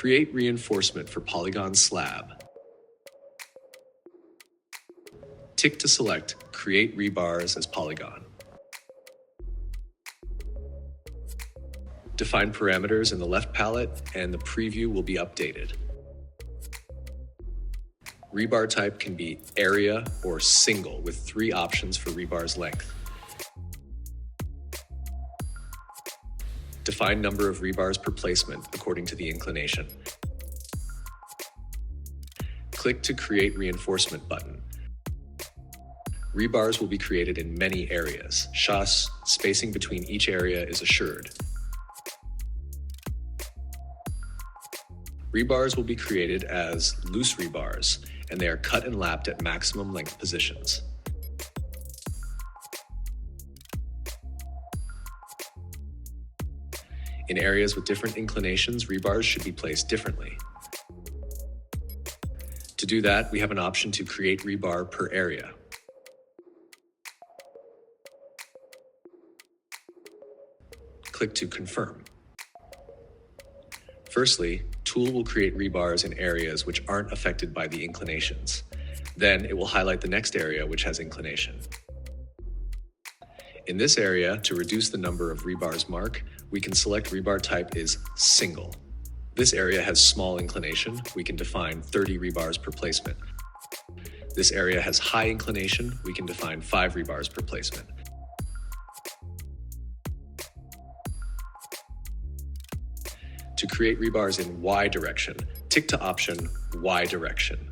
Create reinforcement for Polygon Slab. Tick to select Create Rebars as Polygon. Define parameters in the left palette and the preview will be updated. Rebar type can be area or single with 3 options for rebar's length. Define number of rebars per placement according to the inclination. Click to Create Reinforcement button. Rebars will be created in many areas. Thus, spacing between each area is assured. Rebars will be created as loose rebars, and they are cut and lapped at maximum length positions. In areas with different inclinations, rebars should be placed differently. To do that, we have an option to create rebar per area. Click to confirm. Firstly, Tool will create rebars in areas which aren't affected by the inclinations. Then it will highlight the next area which has inclination. In this area, to reduce the number of rebars marked, we can select rebar type is single. This area has small inclination. We can define 30 rebars per placement. This area has high inclination. We can define 5 rebars per placement. To create rebars in Y direction, tick to option Y direction.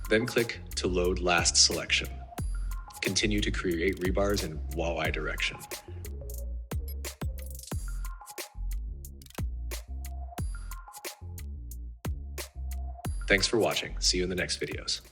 Then click to load last selection. Continue to create rebars in Y direction. Thanks for watching. See you in the next videos.